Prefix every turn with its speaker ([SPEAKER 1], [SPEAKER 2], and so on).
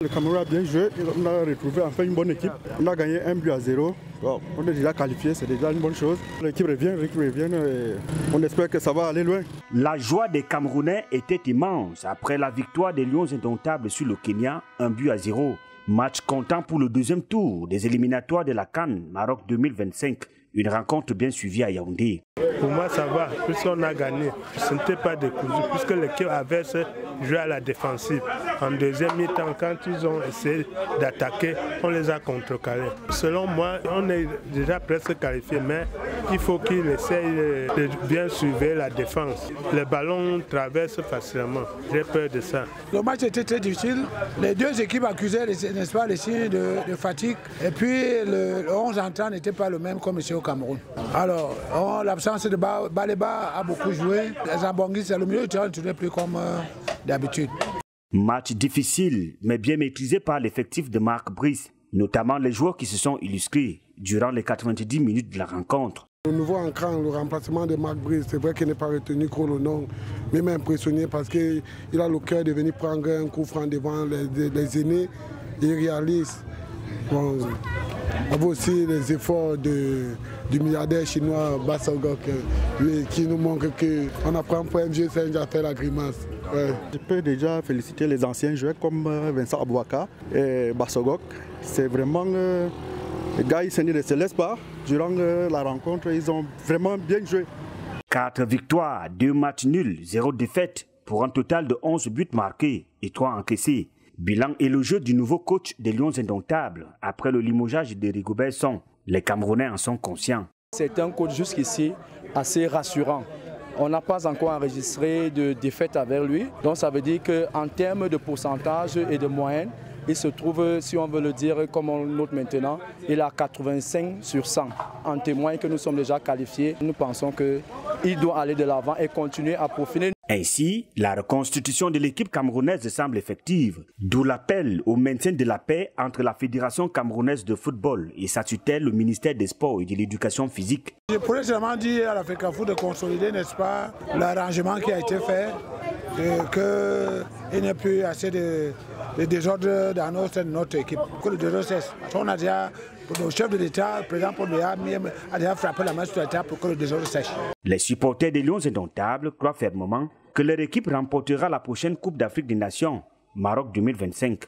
[SPEAKER 1] Le Cameroun a bien joué, on a retrouvé enfin une bonne équipe. On a gagné 1-0. Bon, on est déjà qualifié, c'est déjà une bonne chose. L'équipe revient et on espère que ça va aller loin.
[SPEAKER 2] La joie des Camerounais était immense après la victoire des Lions indomptables sur le Kenya, 1-0. Match comptant pour le deuxième tour des éliminatoires de la CAN Maroc 2025. Une rencontre bien suivie à Yaoundé.
[SPEAKER 3] Pour moi, ça va, puisqu'on a gagné. Ce n'était pas décousu, puisque l'équipe adverse jouait à la défensive. En deuxième mi-temps, quand ils ont essayé d'attaquer, on les a contrecarrés. Selon moi, on est déjà presque qualifié, mais il faut qu'ils essayent de bien suivre la défense. Les ballons traversent facilement. J'ai peur de ça.
[SPEAKER 4] Le match était très difficile. Les deux équipes accusaient, n'est-ce pas, les signes de fatigue. Et puis, le 11 entrant n'était pas le même comme ici au Cameroun. Alors, l'absence de Baleba a beaucoup joué. Zambangui, c'est le milieu du terrain, ne tournait plus comme d'habitude.
[SPEAKER 2] Match difficile, mais bien maîtrisé par l'effectif de Marc Brice, notamment les joueurs qui se sont illustrés durant les 90 minutes de la rencontre.
[SPEAKER 5] Le nouveau entrant, le remplacement de Marc Brice, c'est vrai qu'il n'est pas retenu trop le nom, mais m'a impressionné parce qu'il a le cœur de venir prendre un coup franc devant les aînés et réalise. Bon, on voit aussi les efforts du milliardaire chinois Bassogok qui nous montre qu'on apprend pour un vieux singe à faire la grimace. Ouais.
[SPEAKER 1] Je peux déjà féliciter les anciens joueurs comme Vincent Abouaka et Bassogok. C'est vraiment les gars, ils ne se laissent pas. Durant la rencontre, ils ont vraiment bien joué.
[SPEAKER 2] 4 victoires, 2 matchs nuls, 0 défaite pour un total de 11 buts marqués et 3 encaissés. Bilan élogieux du nouveau coach des Lions indomptables après le limogeage de Rigobert Song. Les Camerounais en sont conscients.
[SPEAKER 6] C'est un coach jusqu'ici assez rassurant. On n'a pas encore enregistré de défaite avec lui. Donc ça veut dire qu'en termes de pourcentage et de moyenne, il se trouve, si on veut le dire comme on le note maintenant, il a 85 sur 100. En témoigne que nous sommes déjà qualifiés. Nous pensons qu'il doit aller de l'avant et continuer à peaufiner.
[SPEAKER 2] Ainsi, la reconstitution de l'équipe camerounaise semble effective, d'où l'appel au maintien de la paix entre la Fédération camerounaise de football et sa tutelle, le ministère des Sports et de l'Éducation physique.
[SPEAKER 4] Je pourrais seulement dire à la FECAFOOT de consolider, n'est-ce pas, l'arrangement qui a été fait, qu'il n'y a plus assez de désordre dans notre équipe, que le désordre cesse. On a déjà, le chef de l'État, le président Paul Biya, a déjà frappé la main sur l'État pour que le désordre sèche.
[SPEAKER 2] Les supporters des Lions indomptables croient fermement que leur équipe remportera la prochaine Coupe d'Afrique des Nations, Maroc 2025.